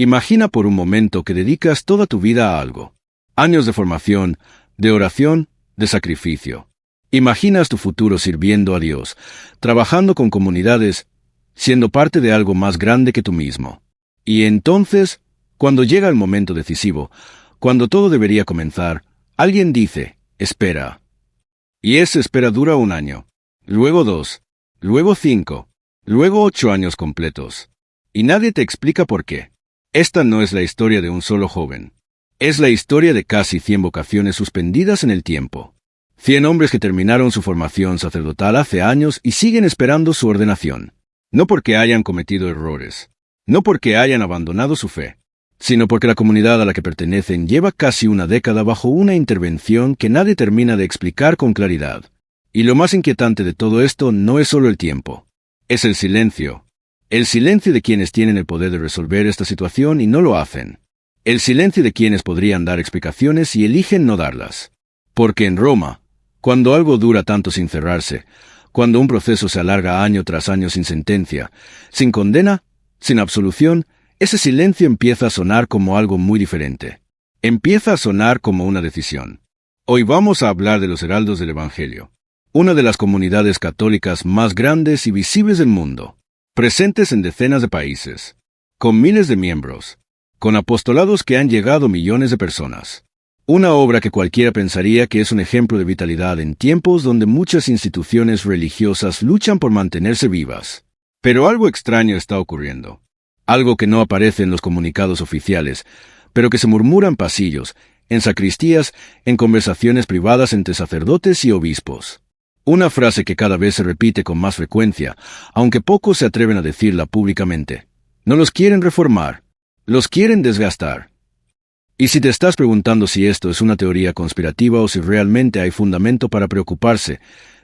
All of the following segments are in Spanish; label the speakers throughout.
Speaker 1: Imagina por un momento que dedicas toda tu vida a algo. Años de formación, de oración, de sacrificio. Imaginas tu futuro sirviendo a Dios, trabajando con comunidades, siendo parte de algo más grande que tú mismo. Y entonces, cuando llega el momento decisivo, cuando todo debería comenzar, alguien dice, espera. Y esa espera dura 1 año, luego 2, luego 5, luego 8 años completos. Y nadie te explica por qué. Esta no es la historia de un solo joven. Es la historia de casi 100 vocaciones suspendidas en el tiempo. 100 hombres que terminaron su formación sacerdotal hace años y siguen esperando su ordenación. No porque hayan cometido errores, no porque hayan abandonado su fe, sino porque la comunidad a la que pertenecen lleva casi 1 década bajo una intervención que nadie termina de explicar con claridad. Y lo más inquietante de todo esto no es solo el tiempo, es el silencio. El silencio de quienes tienen el poder de resolver esta situación y no lo hacen. El silencio de quienes podrían dar explicaciones y eligen no darlas. Porque en Roma, cuando algo dura tanto sin cerrarse, cuando un proceso se alarga año tras año sin sentencia, sin condena, sin absolución, ese silencio empieza a sonar como algo muy diferente. Empieza a sonar como una decisión. Hoy vamos a hablar de los Heraldos del Evangelio, una de las comunidades católicas más grandes y visibles del mundo, presentes en decenas de países, con miles de miembros, con apostolados que han llegado a millones de personas. Una obra que cualquiera pensaría que es un ejemplo de vitalidad en tiempos donde muchas instituciones religiosas luchan por mantenerse vivas. Pero algo extraño está ocurriendo. Algo que no aparece en los comunicados oficiales, pero que se murmura en pasillos, en sacristías, en conversaciones privadas entre sacerdotes y obispos. Una frase que cada vez se repite con más frecuencia, aunque pocos se atreven a decirla públicamente. No los quieren reformar, los quieren desgastar. Y si te estás preguntando si esto es una teoría conspirativa o si realmente hay fundamento para preocuparse,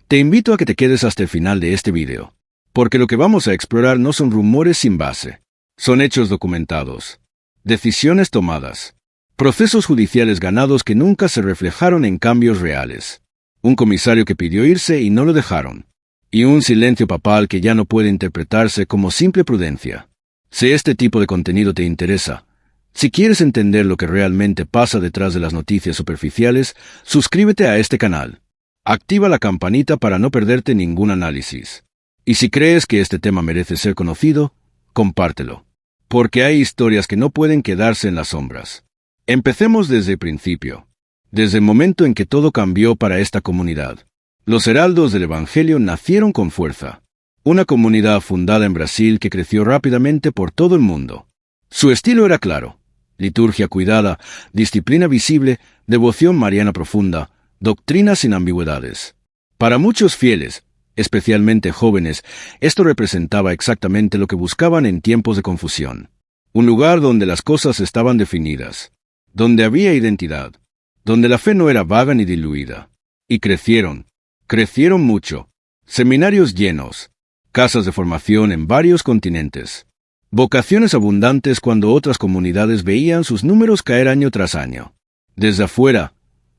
Speaker 1: te invito a que te quedes hasta el final de este video. Porque lo que vamos a explorar no son rumores sin base. Son hechos documentados. Decisiones tomadas. Procesos judiciales ganados que nunca se reflejaron en cambios reales. Un comisario que pidió irse y no lo dejaron. Y un silencio papal que ya no puede interpretarse como simple prudencia. Si este tipo de contenido te interesa, si quieres entender lo que realmente pasa detrás de las noticias superficiales, suscríbete a este canal. Activa la campanita para no perderte ningún análisis. Y si crees que este tema merece ser conocido, compártelo. Porque hay historias que no pueden quedarse en las sombras. Empecemos desde el principio. Desde el momento en que todo cambió para esta comunidad. Los Heraldos del Evangelio nacieron con fuerza. Una comunidad fundada en Brasil que creció rápidamente por todo el mundo. Su estilo era claro. Liturgia cuidada, disciplina visible, devoción mariana profunda, doctrina sin ambigüedades. Para muchos fieles, especialmente jóvenes, esto representaba exactamente lo que buscaban en tiempos de confusión. Un lugar donde las cosas estaban definidas, donde había identidad, donde la fe no era vaga ni diluida. Y crecieron mucho. Seminarios llenos, casas de formación en varios continentes. Vocaciones abundantes cuando otras comunidades veían sus números caer año tras año. Desde afuera,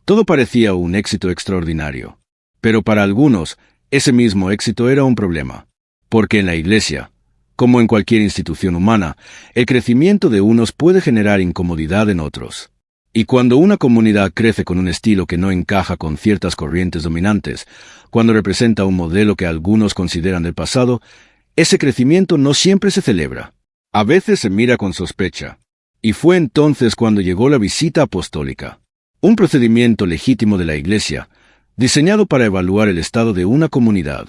Speaker 1: todo parecía un éxito extraordinario. Pero para algunos, ese mismo éxito era un problema. Porque en la Iglesia, como en cualquier institución humana, el crecimiento de unos puede generar incomodidad en otros. Y cuando una comunidad crece con un estilo que no encaja con ciertas corrientes dominantes, cuando representa un modelo que algunos consideran del pasado, ese crecimiento no siempre se celebra. A veces se mira con sospecha. Y fue entonces cuando llegó la visita apostólica. Un procedimiento legítimo de la Iglesia, diseñado para evaluar el estado de una comunidad.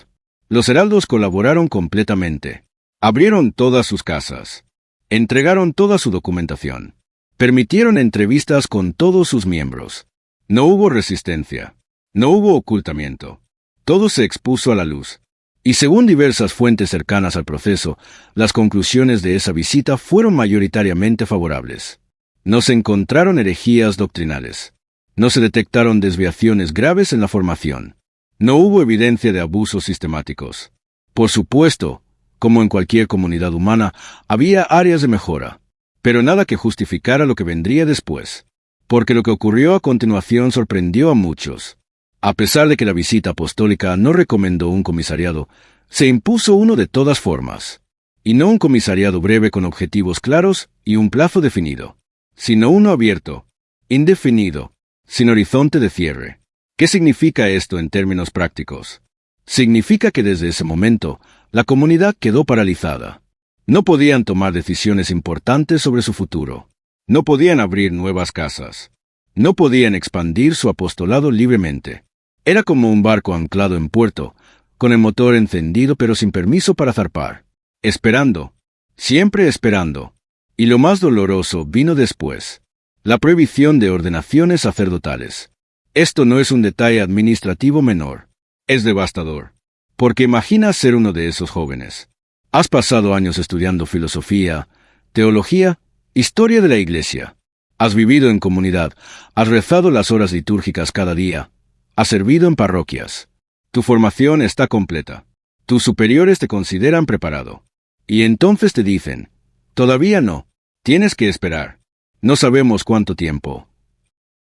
Speaker 1: Los heraldos colaboraron completamente. Abrieron todas sus casas. Entregaron toda su documentación. Permitieron entrevistas con todos sus miembros. No hubo resistencia. No hubo ocultamiento. Todo se expuso a la luz. Y según diversas fuentes cercanas al proceso, las conclusiones de esa visita fueron mayoritariamente favorables. No se encontraron herejías doctrinales. No se detectaron desviaciones graves en la formación. No hubo evidencia de abusos sistemáticos. Por supuesto, como en cualquier comunidad humana, había áreas de mejora, pero nada que justificara lo que vendría después. Porque lo que ocurrió a continuación sorprendió a muchos. A pesar de que la visita apostólica no recomendó un comisariado, se impuso uno de todas formas. y no un comisariado breve con objetivos claros y un plazo definido, sino uno abierto, indefinido, sin horizonte de cierre. ¿Qué significa esto en términos prácticos? Significa que desde ese momento, la comunidad quedó paralizada. No podían tomar decisiones importantes sobre su futuro. No podían abrir nuevas casas. No podían expandir su apostolado libremente. Era como un barco anclado en puerto, con el motor encendido pero sin permiso para zarpar. Esperando. Siempre esperando. Y lo más doloroso vino después. La prohibición de ordenaciones sacerdotales. Esto no es un detalle administrativo menor. Es devastador. Porque imagina ser uno de esos jóvenes. Has pasado años estudiando filosofía, teología, historia de la Iglesia. Has vivido en comunidad, has rezado las horas litúrgicas cada día, has servido en parroquias. Tu formación está completa. Tus superiores te consideran preparado. Y entonces te dicen, todavía no, tienes que esperar. No sabemos cuánto tiempo.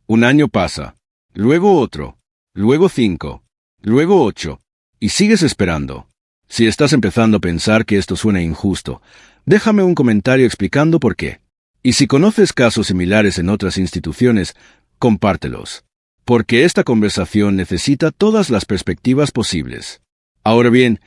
Speaker 1: Un año pasa, luego otro, luego 5, luego 8, y sigues esperando. Si estás empezando a pensar que esto suena injusto, déjame un comentario explicando por qué. Y si conoces casos similares en otras instituciones, compártelos. Porque esta conversación necesita todas las perspectivas posibles. Ahora bien,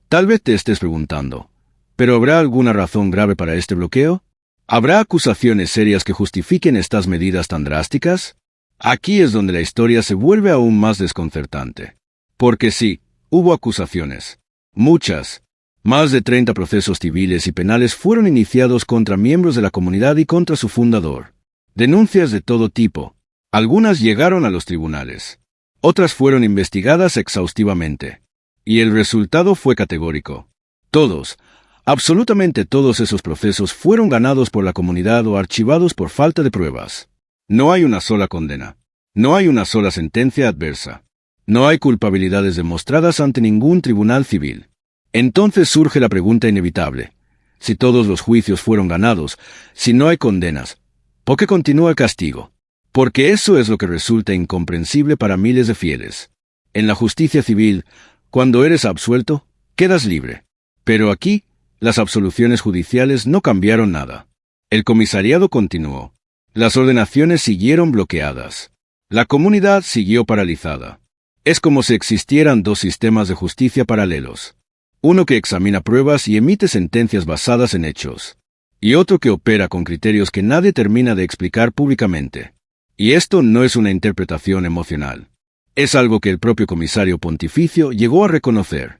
Speaker 1: tal vez te estés preguntando, ¿pero habrá alguna razón grave para este bloqueo? ¿Habrá acusaciones serias que justifiquen estas medidas tan drásticas? Aquí es donde la historia se vuelve aún más desconcertante. Porque sí, hubo acusaciones. Muchas. Más de 30 procesos civiles y penales fueron iniciados contra miembros de la comunidad y contra su fundador. Denuncias de todo tipo. Algunas llegaron a los tribunales. Otras fueron investigadas exhaustivamente. Y el resultado fue categórico. Todos, absolutamente todos esos procesos fueron ganados por la comunidad o archivados por falta de pruebas. No hay una sola condena. No hay una sola sentencia adversa. No hay culpabilidades demostradas ante ningún tribunal civil. Entonces surge la pregunta inevitable. Si todos los juicios fueron ganados, si no hay condenas, ¿por qué continúa el castigo? Porque eso es lo que resulta incomprensible para miles de fieles. En la justicia civil, cuando eres absuelto, quedas libre. Pero aquí, las absoluciones judiciales no cambiaron nada. El comisariado continuó. Las ordenaciones siguieron bloqueadas. La comunidad siguió paralizada. Es como si existieran dos sistemas de justicia paralelos. Uno que examina pruebas y emite sentencias basadas en hechos. Y otro que opera con criterios que nadie termina de explicar públicamente. Y esto no es una interpretación emocional. Es algo que el propio comisario pontificio llegó a reconocer.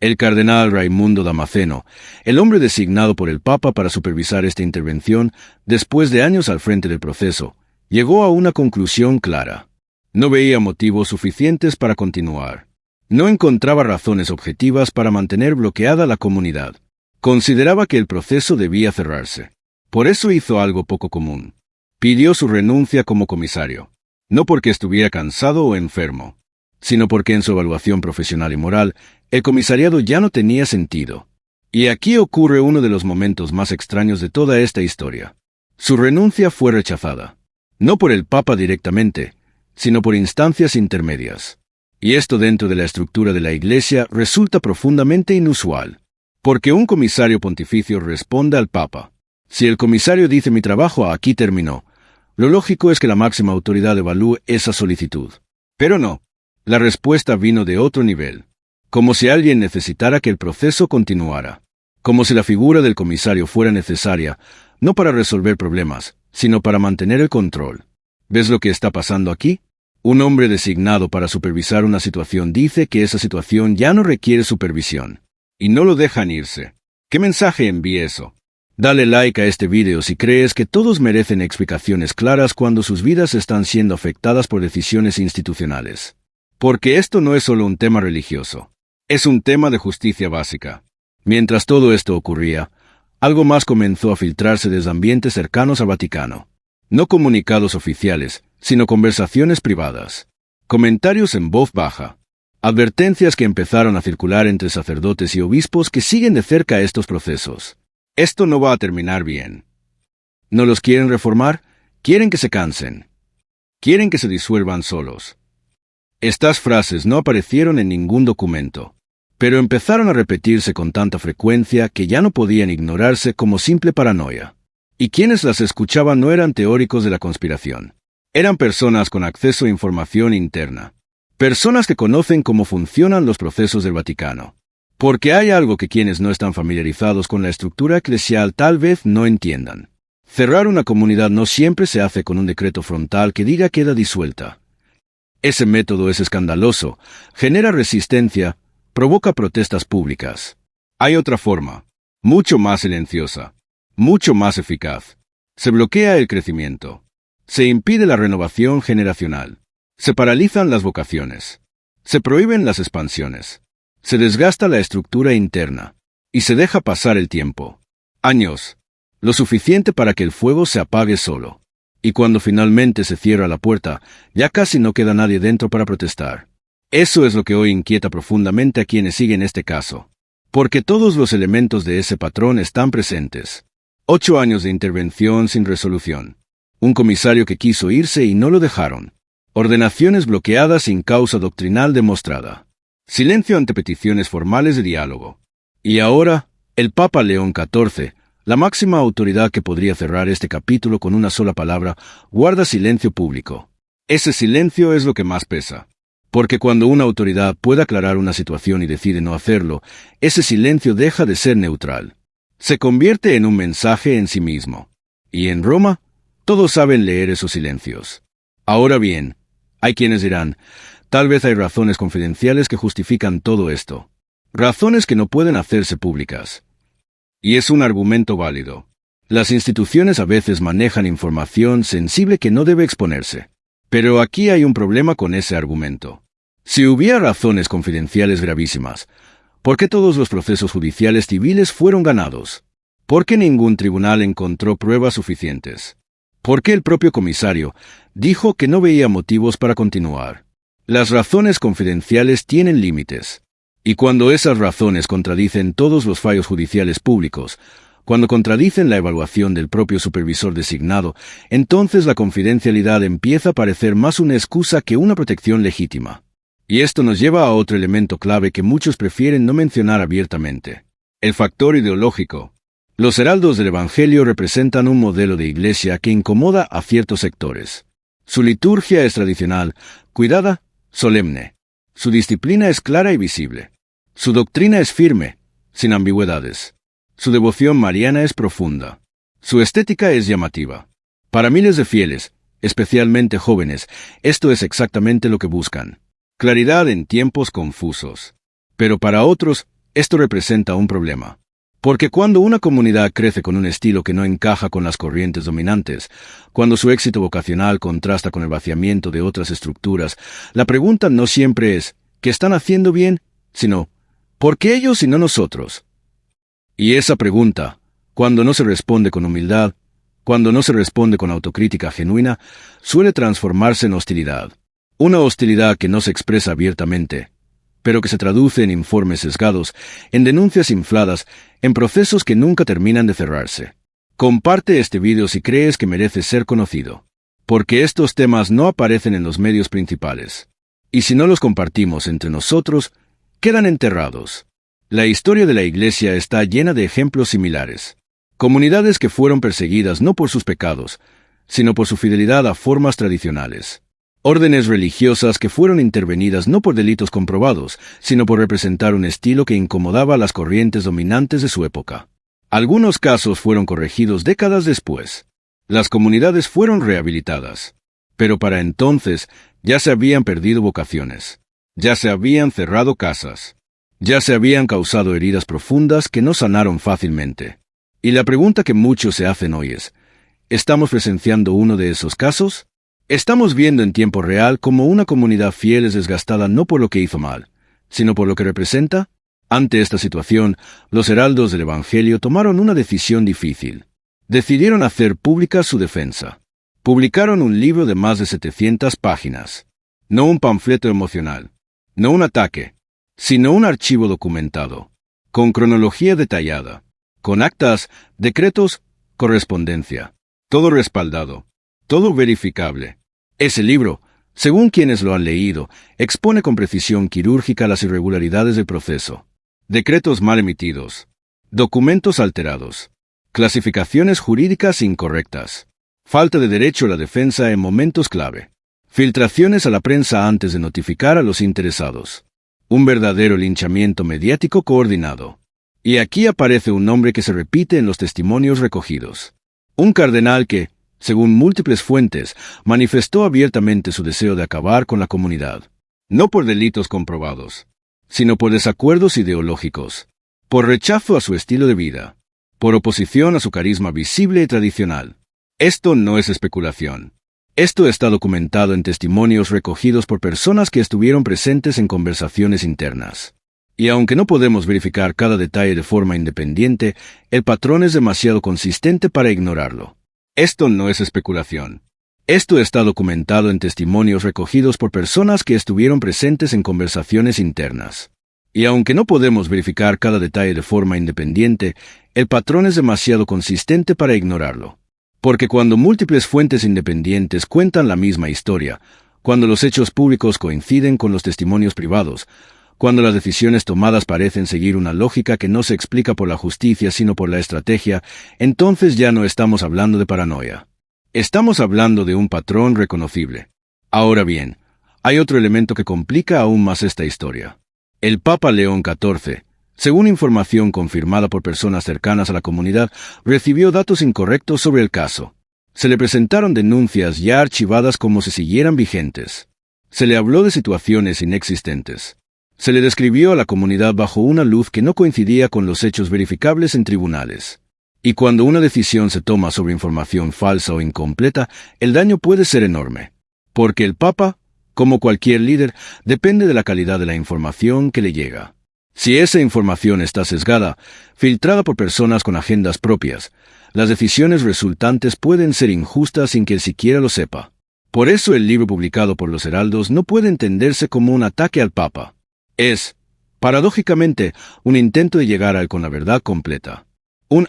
Speaker 1: El cardenal Raimundo Damasceno, el hombre designado por el Papa para supervisar esta intervención, después de años al frente del proceso, llegó a una conclusión clara. No veía motivos suficientes para continuar. No encontraba razones objetivas para mantener bloqueada la comunidad. Consideraba que el proceso debía cerrarse. Por eso hizo algo poco común. Pidió su renuncia como comisario. No porque estuviera cansado o enfermo, sino porque en su evaluación profesional y moral, el comisariado ya no tenía sentido. Y aquí ocurre uno de los momentos más extraños de toda esta historia. Su renuncia fue rechazada. No por el Papa directamente, sino por instancias intermedias. Y esto dentro de la estructura de la Iglesia resulta profundamente inusual. Porque un comisario pontificio responde al Papa. Si el comisario dice mi trabajo aquí terminó, lo lógico es que la máxima autoridad evalúe esa solicitud. Pero no. La respuesta vino de otro nivel. Como si alguien necesitara que el proceso continuara. Como si la figura del comisario fuera necesaria, no para resolver problemas, sino para mantener el control. ¿Ves lo que está pasando aquí? Un hombre designado para supervisar una situación dice que esa situación ya no requiere supervisión. Y no lo dejan irse. ¿Qué mensaje envía eso? Dale like a este video si crees que todos merecen explicaciones claras cuando sus vidas están siendo afectadas por decisiones institucionales. Porque esto no es solo un tema religioso. Es un tema de justicia básica. Mientras todo esto ocurría, algo más comenzó a filtrarse desde ambientes cercanos al Vaticano. No comunicados oficiales, sino conversaciones privadas. Comentarios en voz baja. Advertencias que empezaron a circular entre sacerdotes y obispos que siguen de cerca estos procesos. Esto no va a terminar bien. ¿No los quieren reformar? Quieren que se cansen. Quieren que se disuelvan solos. Estas frases no aparecieron en ningún documento. pero empezaron a repetirse con tanta frecuencia que ya no podían ignorarse como simple paranoia. Y quienes las escuchaban no eran teóricos de la conspiración. Eran personas con acceso a información interna. Personas que conocen cómo funcionan los procesos del Vaticano. Porque hay algo que quienes no están familiarizados con la estructura eclesial tal vez no entiendan. Cerrar una comunidad no siempre se hace con un decreto frontal que diga queda disuelta. Ese método es escandaloso, genera resistencia, provoca protestas públicas. Hay otra forma, mucho más silenciosa, mucho más eficaz. Se bloquea el crecimiento. Se impide la renovación generacional. Se paralizan las vocaciones. Se prohíben las expansiones. Se desgasta la estructura interna. Y se deja pasar el tiempo. Años. Lo suficiente para que el fuego se apague solo. Y cuando finalmente se cierra la puerta, ya casi no queda nadie dentro para protestar. Eso es lo que hoy inquieta profundamente a quienes siguen este caso. Porque todos los elementos de ese patrón están presentes. 8 años de intervención sin resolución. Un comisario que quiso irse y no lo dejaron. Ordenaciones bloqueadas sin causa doctrinal demostrada. Silencio ante peticiones formales de diálogo. Y ahora, el Papa León XIV, la máxima autoridad que podría cerrar este capítulo con una sola palabra, guarda silencio público. Ese silencio es lo que más pesa. Porque cuando una autoridad puede aclarar una situación y decide no hacerlo, ese silencio deja de ser neutral. Se convierte en un mensaje en sí mismo. Y en Roma, todos saben leer esos silencios. Ahora bien, hay quienes dirán, tal vez hay razones confidenciales que justifican todo esto. Razones que no pueden hacerse públicas. Y es un argumento válido. Las instituciones a veces manejan información sensible que no debe exponerse. Pero aquí hay un problema con ese argumento. Si hubiera razones confidenciales gravísimas, ¿por qué todos los procesos judiciales civiles fueron ganados? ¿Por qué ningún tribunal encontró pruebas suficientes? ¿Por qué el propio comisario dijo que no veía motivos para continuar? Las razones confidenciales tienen límites. Y cuando esas razones contradicen todos los fallos judiciales públicos, cuando contradicen la evaluación del propio supervisor designado, entonces la confidencialidad empieza a parecer más una excusa que una protección legítima. Y esto nos lleva a otro elemento clave que muchos prefieren no mencionar abiertamente. El factor ideológico. Los heraldos del Evangelio representan un modelo de iglesia que incomoda a ciertos sectores. Su liturgia es tradicional, cuidada, solemne. Su disciplina es clara y visible. Su doctrina es firme, sin ambigüedades. Su devoción mariana es profunda. Su estética es llamativa. Para miles de fieles, especialmente jóvenes, esto es exactamente lo que buscan. Claridad en tiempos confusos. Pero para otros, esto representa un problema. Porque cuando una comunidad crece con un estilo que no encaja con las corrientes dominantes, cuando su éxito vocacional contrasta con el vaciamiento de otras estructuras, la pregunta no siempre es, ¿qué están haciendo bien?, sino, ¿por qué ellos y no nosotros? Y esa pregunta, cuando no se responde con humildad, cuando no se responde con autocrítica genuina, suele transformarse en hostilidad. Una hostilidad que no se expresa abiertamente, pero que se traduce en informes sesgados, en denuncias infladas, en procesos que nunca terminan de cerrarse. Comparte este video si crees que merece ser conocido, porque estos temas no aparecen en los medios principales. Y si no los compartimos entre nosotros, quedan enterrados. La historia de la Iglesia está llena de ejemplos similares. Comunidades que fueron perseguidas no por sus pecados, sino por su fidelidad a formas tradicionales. Órdenes religiosas que fueron intervenidas no por delitos comprobados, sino por representar un estilo que incomodaba a las corrientes dominantes de su época. Algunos casos fueron corregidos décadas después. Las comunidades fueron rehabilitadas. Pero para entonces ya se habían perdido vocaciones. Ya se habían cerrado casas. Ya se habían causado heridas profundas que no sanaron fácilmente. Y la pregunta que muchos se hacen hoy es, ¿estamos presenciando uno de esos casos? Estamos viendo en tiempo real cómo una comunidad fiel es desgastada no por lo que hizo mal, sino por lo que representa. Ante esta situación, los heraldos del Evangelio tomaron una decisión difícil. Decidieron hacer pública su defensa. Publicaron un libro de más de 700 páginas. No un panfleto emocional, no un ataque, sino un archivo documentado, con cronología detallada, con actas, decretos, correspondencia, todo respaldado. Todo verificable. Ese libro, Según quienes lo han leído, expone con precisión quirúrgica las irregularidades del proceso. Decretos mal emitidos. Documentos alterados. Clasificaciones jurídicas incorrectas. Falta de derecho a la defensa en momentos clave. Filtraciones a la prensa antes de notificar a los interesados. Un verdadero linchamiento mediático coordinado. Y aquí aparece un nombre que se repite en los testimonios recogidos. Un cardenal que, según múltiples fuentes, manifestó abiertamente su deseo de acabar con la comunidad. No por delitos comprobados, sino por desacuerdos ideológicos, por rechazo a su estilo de vida, por oposición a su carisma visible y tradicional. Esto no es especulación. Esto está documentado en testimonios recogidos por personas que estuvieron presentes en conversaciones internas. Y aunque no podemos verificar cada detalle de forma independiente, el patrón es demasiado consistente para ignorarlo. Esto no es especulación. Esto está documentado en testimonios recogidos por personas que estuvieron presentes en conversaciones internas. Y aunque no podemos verificar cada detalle de forma independiente, el patrón es demasiado consistente para ignorarlo. Porque cuando múltiples fuentes independientes cuentan la misma historia, cuando los hechos públicos coinciden con los testimonios privados, cuando las decisiones tomadas parecen seguir una lógica que no se explica por la justicia sino por la estrategia, entonces ya no estamos hablando de paranoia. Estamos hablando de un patrón reconocible. Ahora bien, hay otro elemento que complica aún más esta historia. El Papa León XIV, según información confirmada por personas cercanas a la comunidad, recibió datos incorrectos sobre el caso. Se le presentaron denuncias ya archivadas como si siguieran vigentes. Se le habló de situaciones inexistentes. Se le describió a la comunidad bajo una luz que no coincidía con los hechos verificables en tribunales. Y cuando una decisión se toma sobre información falsa o incompleta, el daño puede ser enorme. Porque el Papa, como cualquier líder, depende de la calidad de la información que le llega. Si esa información está sesgada, filtrada por personas con agendas propias, las decisiones resultantes pueden ser injustas sin que él siquiera lo sepa. Por eso el libro publicado por los Heraldos no puede entenderse como un ataque al Papa. Es, paradójicamente, un intento de llegar a él con la verdad completa.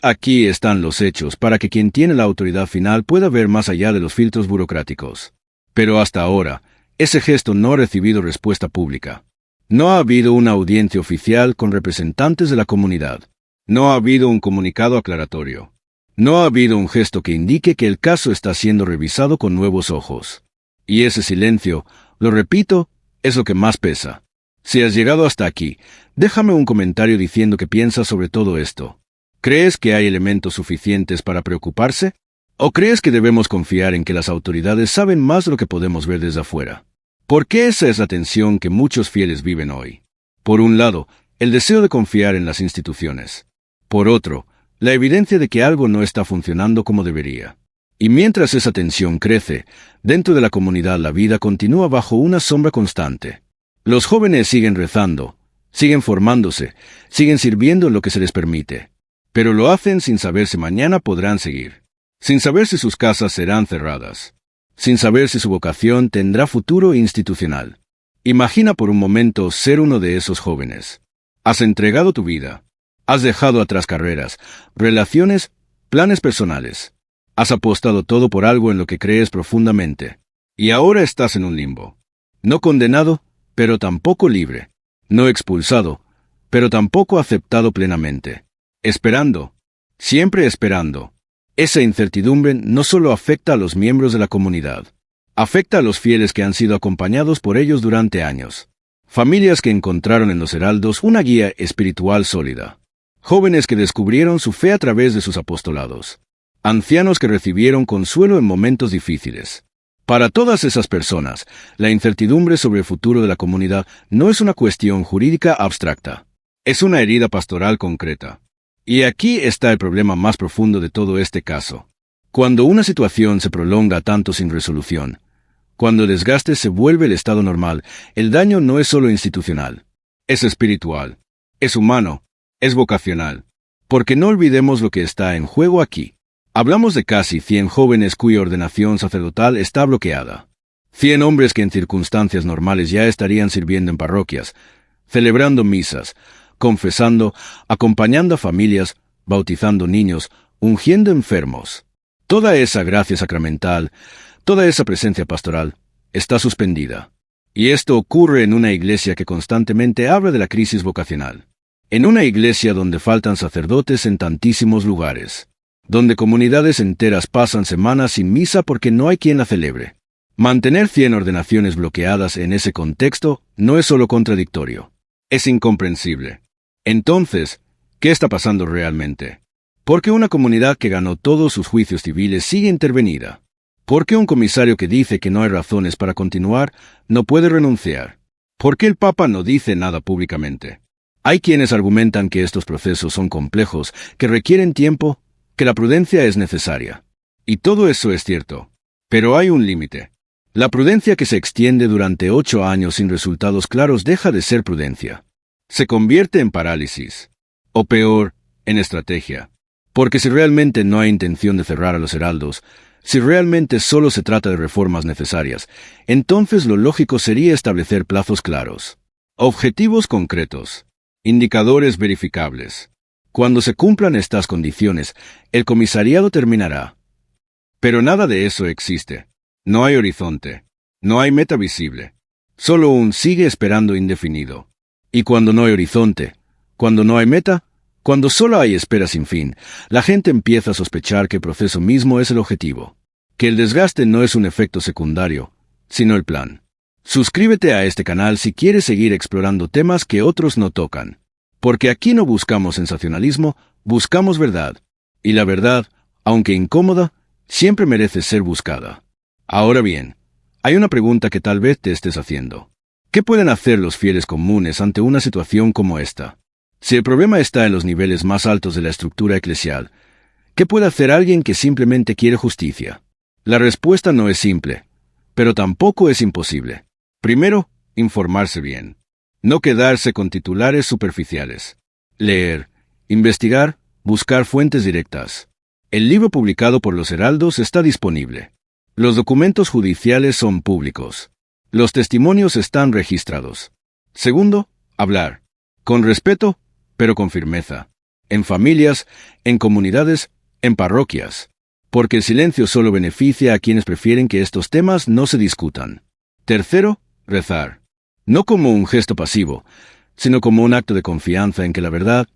Speaker 1: Aquí están los hechos para que quien tiene la autoridad final pueda ver más allá de los filtros burocráticos. Pero hasta ahora, ese gesto no ha recibido respuesta pública. No ha habido una audiencia oficial con representantes de la comunidad. No ha habido un comunicado aclaratorio. No ha habido un gesto que indique que el caso está siendo revisado con nuevos ojos. Y ese silencio, lo repito, es lo que más pesa. Si has llegado hasta aquí, déjame un comentario diciendo qué piensas sobre todo esto. ¿Crees que hay elementos suficientes para preocuparse? ¿O crees que debemos confiar en que las autoridades saben más de lo que podemos ver desde afuera? ¿Por qué esa es la tensión que muchos fieles viven hoy? Por un lado, el deseo de confiar en las instituciones. Por otro, la evidencia de que algo no está funcionando como debería. Y mientras esa tensión crece, dentro de la comunidad la vida continúa bajo una sombra constante. Los jóvenes siguen rezando, siguen formándose, siguen sirviendo lo que se les permite. Pero lo hacen sin saber si mañana podrán seguir. Sin saber si sus casas serán cerradas. Sin saber si su vocación tendrá futuro institucional. Imagina por un momento ser uno de esos jóvenes. Has entregado tu vida. Has dejado atrás carreras, relaciones, planes personales. Has apostado todo por algo en lo que crees profundamente. Y ahora estás en un limbo. No condenado, pero tampoco libre. No expulsado, pero tampoco aceptado plenamente. Esperando. Siempre esperando. Esa incertidumbre no solo afecta a los miembros de la comunidad. Afecta a los fieles que han sido acompañados por ellos durante años. Familias que encontraron en los Heraldos una guía espiritual sólida. Jóvenes que descubrieron su fe a través de sus apostolados. Ancianos que recibieron consuelo en momentos difíciles. Para todas esas personas, la incertidumbre sobre el futuro de la comunidad no es una cuestión jurídica abstracta. Es una herida pastoral concreta. Y aquí está el problema más profundo de todo este caso. Cuando una situación se prolonga tanto sin resolución, cuando el desgaste se vuelve el estado normal, el daño no es solo institucional. Es espiritual, es humano, es vocacional. Porque no olvidemos lo que está en juego aquí. Hablamos de casi 100 jóvenes cuya ordenación sacerdotal está bloqueada. 100 hombres que en circunstancias normales ya estarían sirviendo en parroquias, celebrando misas, confesando, acompañando a familias, bautizando niños, ungiendo enfermos. Toda esa gracia sacramental, toda esa presencia pastoral, está suspendida. Y esto ocurre en una iglesia que constantemente habla de la crisis vocacional. En una iglesia donde faltan sacerdotes en tantísimos lugares. Donde comunidades enteras pasan semanas sin misa porque no hay quien la celebre. Mantener 100 ordenaciones bloqueadas en ese contexto no es solo contradictorio. Es incomprensible. Entonces, ¿qué está pasando realmente? ¿Por qué una comunidad que ganó todos sus juicios civiles sigue intervenida? ¿Por qué un comisario que dice que no hay razones para continuar no puede renunciar? ¿Por qué el Papa no dice nada públicamente? Hay quienes argumentan que estos procesos son complejos, que requieren tiempo, que la prudencia es necesaria. Y todo eso es cierto. Pero hay un límite. La prudencia que se extiende durante 8 años sin resultados claros deja de ser prudencia. Se convierte en parálisis. O peor, en estrategia. Porque si realmente no hay intención de cerrar a los heraldos, si realmente solo se trata de reformas necesarias, entonces lo lógico sería establecer plazos claros. Objetivos concretos. Indicadores verificables. Cuando se cumplan estas condiciones, el comisariado terminará. Pero nada de eso existe. No hay horizonte. No hay meta visible. Solo un sigue esperando indefinido. Y cuando no hay horizonte, cuando no hay meta, cuando solo hay espera sin fin, la gente empieza a sospechar que el proceso mismo es el objetivo. Que el desgaste no es un efecto secundario, sino el plan. Suscríbete a este canal si quieres seguir explorando temas que otros no tocan. Porque aquí no buscamos sensacionalismo, buscamos verdad. Y la verdad, aunque incómoda, siempre merece ser buscada. Ahora bien, hay una pregunta que tal vez te estés haciendo. ¿Qué pueden hacer los fieles comunes ante una situación como esta? Si el problema está en los niveles más altos de la estructura eclesial, ¿qué puede hacer alguien que simplemente quiere justicia? La respuesta no es simple, pero tampoco es imposible. Primero, informarse bien. No quedarse con titulares superficiales. Leer, investigar, buscar fuentes directas. El libro publicado por los heraldos está disponible. Los documentos judiciales son públicos. Los testimonios están registrados. Segundo, hablar. Con respeto, pero con firmeza. En familias, en comunidades, en parroquias. Porque el silencio solo beneficia a quienes prefieren que estos temas no se discutan. Tercero, rezar. No como un gesto pasivo, sino como un acto de confianza en que la verdad,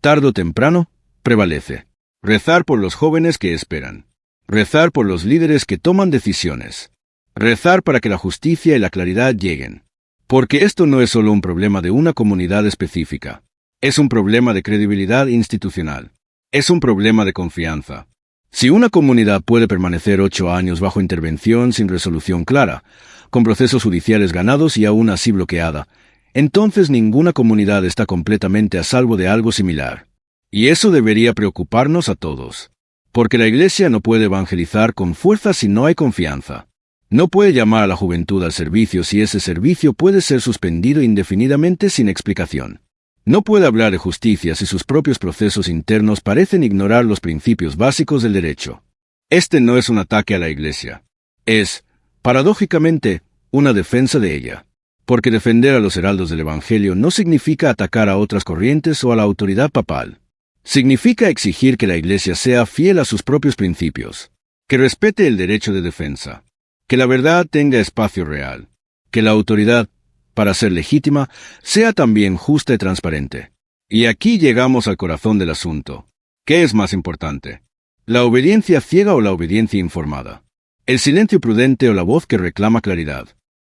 Speaker 1: tarde o temprano, prevalece. Rezar por los jóvenes que esperan. Rezar por los líderes que toman decisiones. Rezar para que la justicia y la claridad lleguen. Porque esto no es solo un problema de una comunidad específica. Es un problema de credibilidad institucional. Es un problema de confianza. Si una comunidad puede permanecer 8 años bajo intervención sin resolución clara, con procesos judiciales ganados y aún así bloqueada, entonces ninguna comunidad está completamente a salvo de algo similar. Y eso debería preocuparnos a todos. Porque la Iglesia no puede evangelizar con fuerza si no hay confianza. No puede llamar a la juventud al servicio si ese servicio puede ser suspendido indefinidamente sin explicación. No puede hablar de justicia si sus propios procesos internos parecen ignorar los principios básicos del derecho. Este no es un ataque a la Iglesia. Es, paradójicamente, una defensa de ella. Porque defender a los heraldos del Evangelio no significa atacar a otras corrientes o a la autoridad papal. Significa exigir que la Iglesia sea fiel a sus propios principios, que respete el derecho de defensa, que la verdad tenga espacio real, que la autoridad, para ser legítima, sea también justa y transparente. Y aquí llegamos al corazón del asunto. ¿Qué es más importante? ¿La obediencia ciega o la obediencia informada? ¿El silencio prudente o la voz que reclama claridad?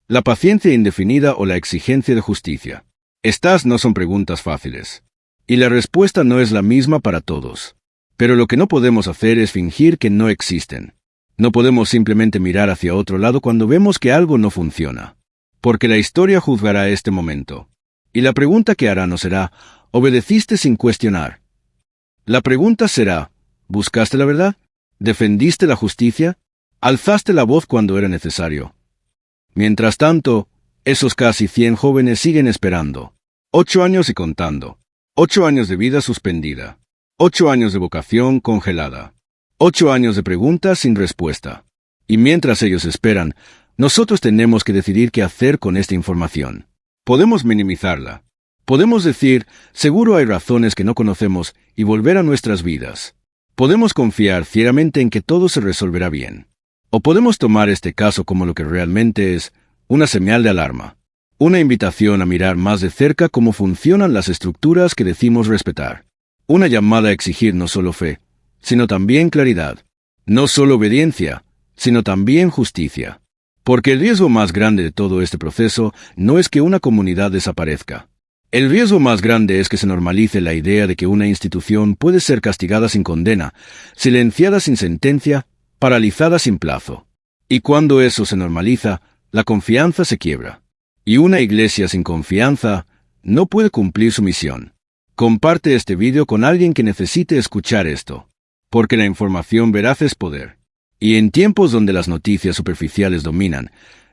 Speaker 1: ¿La paciencia indefinida o la exigencia de justicia? Estas no son preguntas fáciles. Y la respuesta no es la misma para todos. Pero lo que no podemos hacer es fingir que no existen. No podemos simplemente mirar hacia otro lado cuando vemos que algo no funciona. Porque la historia juzgará este momento. Y la pregunta que hará no será, ¿obedeciste sin cuestionar? La pregunta será, ¿buscaste la verdad? ¿Defendiste la justicia? ¿Alzaste la voz cuando era necesario? Mientras tanto, esos casi 100 jóvenes siguen esperando. 8 años y contando. 8 años de vida suspendida. 8 años de vocación congelada. 8 años de preguntas sin respuesta. Y mientras ellos esperan, nosotros tenemos que decidir qué hacer con esta información. Podemos minimizarla. Podemos decir, seguro hay razones que no conocemos y volver a nuestras vidas. Podemos confiar ciegamente en que todo se resolverá bien. O podemos tomar este caso como lo que realmente es, una señal de alarma, una invitación a mirar más de cerca cómo funcionan las estructuras que decimos respetar, una llamada a exigir no solo fe, sino también claridad, no solo obediencia, sino también justicia. Porque el riesgo más grande de todo este proceso no es que una comunidad desaparezca. El riesgo más grande es que se normalice la idea de que una institución puede ser castigada sin condena, silenciada sin sentencia, paralizada sin plazo. Y cuando eso se normaliza, la confianza se quiebra. Y una iglesia sin confianza no puede cumplir su misión. Comparte este vídeo con alguien que necesite escuchar esto. Porque la información veraz es poder. Y en tiempos donde las noticias superficiales dominan,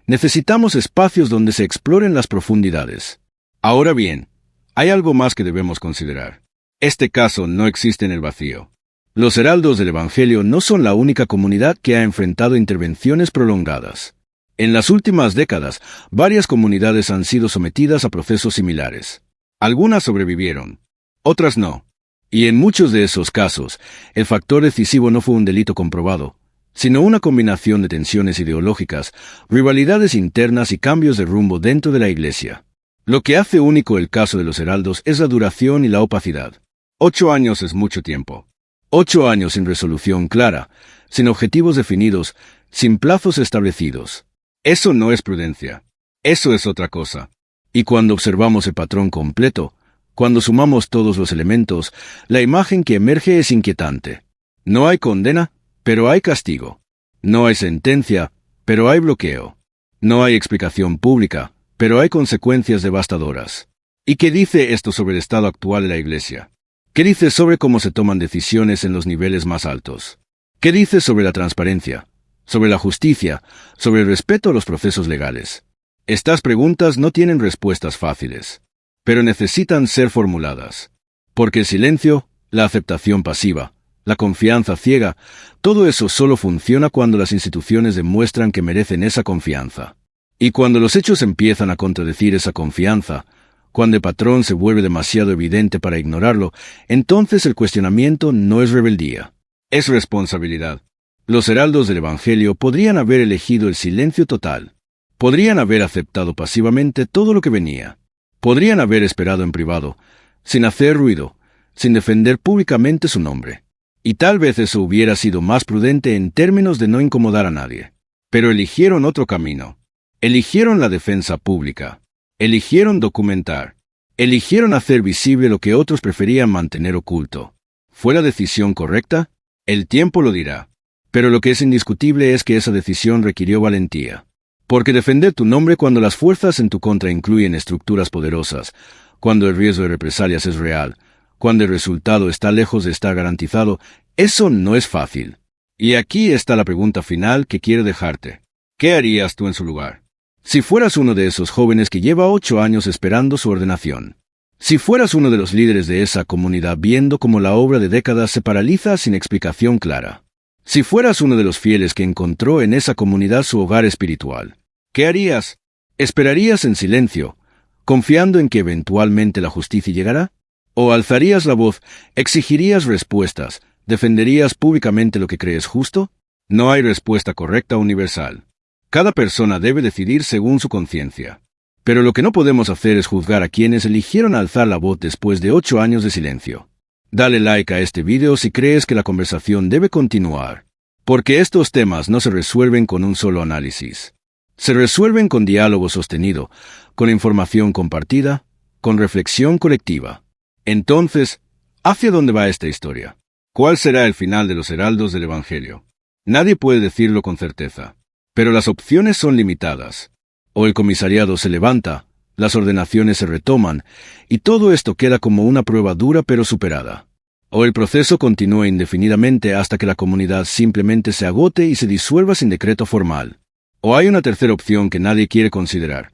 Speaker 1: necesitamos espacios donde se exploren las profundidades. Ahora bien, hay algo más que debemos considerar. Este caso no existe en el vacío. Los heraldos del Evangelio no son la única comunidad que ha enfrentado intervenciones prolongadas. En las últimas décadas, varias comunidades han sido sometidas a procesos similares. Algunas sobrevivieron, otras no. Y en muchos de esos casos, el factor decisivo no fue un delito comprobado, sino una combinación de tensiones ideológicas, rivalidades internas y cambios de rumbo dentro de la Iglesia. Lo que hace único el caso de los heraldos es la duración y la opacidad. 8 años es mucho tiempo. 8 años sin resolución clara, sin objetivos definidos, sin plazos establecidos. Eso no es prudencia. Eso es otra cosa. Y cuando observamos el patrón completo, cuando sumamos todos los elementos, la imagen que emerge es inquietante. No hay condena, pero hay castigo. No hay sentencia, pero hay bloqueo. No hay explicación pública, pero hay consecuencias devastadoras. ¿Y qué dice esto sobre el estado actual de la Iglesia? ¿Qué dice sobre cómo se toman decisiones en los niveles más altos? ¿Qué dice sobre la transparencia, sobre la justicia, sobre el respeto a los procesos legales? Estas preguntas no tienen respuestas fáciles, pero necesitan ser formuladas. Porque el silencio, la aceptación pasiva, la confianza ciega, todo eso solo funciona cuando las instituciones demuestran que merecen esa confianza. Y cuando los hechos empiezan a contradecir esa confianza, cuando el patrón se vuelve demasiado evidente para ignorarlo, entonces el cuestionamiento no es rebeldía, es responsabilidad. Los heraldos del Evangelio podrían haber elegido el silencio total. Podrían haber aceptado pasivamente todo lo que venía. Podrían haber esperado en privado, sin hacer ruido, sin defender públicamente su nombre. Y tal vez eso hubiera sido más prudente en términos de no incomodar a nadie. Pero eligieron otro camino. Eligieron la defensa pública. Eligieron documentar. Eligieron hacer visible lo que otros preferían mantener oculto. ¿Fue la decisión correcta? El tiempo lo dirá. Pero lo que es indiscutible es que esa decisión requirió valentía. Porque defender tu nombre cuando las fuerzas en tu contra incluyen estructuras poderosas, cuando el riesgo de represalias es real, cuando el resultado está lejos de estar garantizado, eso no es fácil. Y aquí está la pregunta final que quiero dejarte. ¿Qué harías tú en su lugar? Si fueras uno de esos jóvenes que lleva 8 años esperando su ordenación. Si fueras uno de los líderes de esa comunidad viendo cómo la obra de décadas se paraliza sin explicación clara. Si fueras uno de los fieles que encontró en esa comunidad su hogar espiritual. ¿Qué harías? ¿Esperarías en silencio, confiando en que eventualmente la justicia llegará? ¿O alzarías la voz, exigirías respuestas, defenderías públicamente lo que crees justo? No hay respuesta correcta universal. Cada persona debe decidir según su conciencia. Pero lo que no podemos hacer es juzgar a quienes eligieron alzar la voz después de 8 años de silencio. Dale like a este video si crees que la conversación debe continuar. Porque estos temas no se resuelven con un solo análisis. Se resuelven con diálogo sostenido, con información compartida, con reflexión colectiva. Entonces, ¿hacia dónde va esta historia? ¿Cuál será el final de los heraldos del Evangelio? Nadie puede decirlo con certeza. Pero las opciones son limitadas. O el comisariado se levanta, las ordenaciones se retoman, y todo esto queda como una prueba dura pero superada. O el proceso continúa indefinidamente hasta que la comunidad simplemente se agote y se disuelva sin decreto formal. O hay una tercera opción que nadie quiere considerar,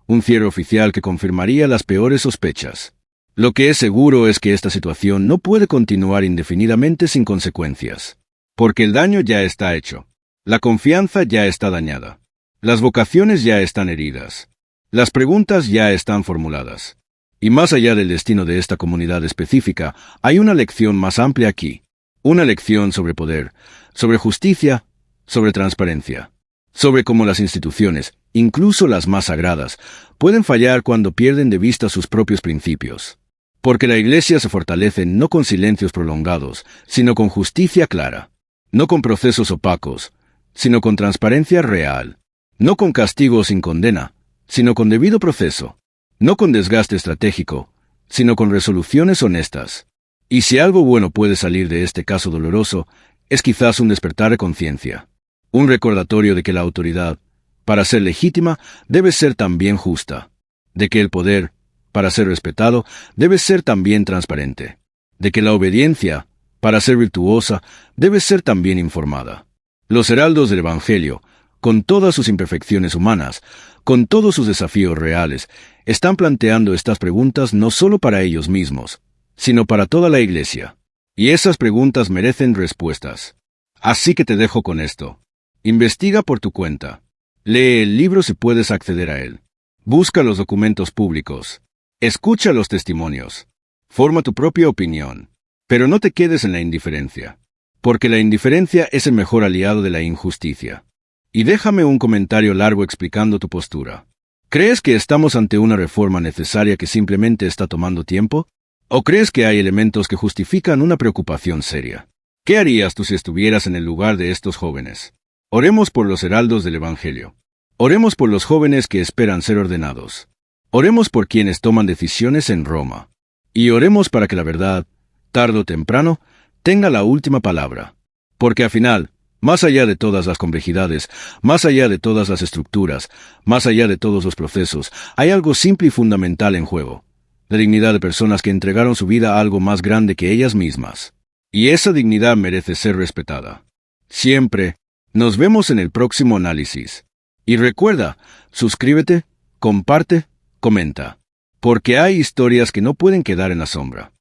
Speaker 1: un cierre oficial que confirmaría las peores sospechas. Lo que es seguro es que esta situación no puede continuar indefinidamente sin consecuencias. Porque el daño ya está hecho. La confianza ya está dañada. Las vocaciones ya están heridas. Las preguntas ya están formuladas. Y más allá del destino de esta comunidad específica, hay una lección más amplia aquí. Una lección sobre poder, sobre justicia, sobre transparencia, sobre cómo las instituciones, incluso las más sagradas, pueden fallar cuando pierden de vista sus propios principios. Porque la Iglesia se fortalece no con silencios prolongados, sino con justicia clara. No con procesos opacos, sino con transparencia real. No con castigo sin condena, sino con debido proceso. No con desgaste estratégico, sino con resoluciones honestas. Y si algo bueno puede salir de este caso doloroso, es quizás un despertar de conciencia. Un recordatorio de que la autoridad, para ser legítima, debe ser también justa. De que el poder, para ser respetado, debe ser también transparente. De que la obediencia, para ser virtuosa, debe ser también informada. Los heraldos del Evangelio, con todas sus imperfecciones humanas, con todos sus desafíos reales, están planteando estas preguntas no solo para ellos mismos, sino para toda la Iglesia. Y esas preguntas merecen respuestas. Así que te dejo con esto. Investiga por tu cuenta. Lee el libro si puedes acceder a él. Busca los documentos públicos. Escucha los testimonios. Forma tu propia opinión. Pero no te quedes en la indiferencia. Porque la indiferencia es el mejor aliado de la injusticia. Y déjame un comentario largo explicando tu postura. ¿Crees que estamos ante una reforma necesaria que simplemente está tomando tiempo? ¿O crees que hay elementos que justifican una preocupación seria? ¿Qué harías tú si estuvieras en el lugar de estos jóvenes? Oremos por los heraldos del Evangelio. Oremos por los jóvenes que esperan ser ordenados. Oremos por quienes toman decisiones en Roma. Y oremos para que la verdad, tarde o temprano, tenga la última palabra. Porque al final, más allá de todas las complejidades, más allá de todas las estructuras, más allá de todos los procesos, hay algo simple y fundamental en juego. La dignidad de personas que entregaron su vida a algo más grande que ellas mismas. Y esa dignidad merece ser respetada. Siempre. Nos vemos en el próximo análisis. Y recuerda, suscríbete, comparte, comenta. Porque hay historias que no pueden quedar en la sombra.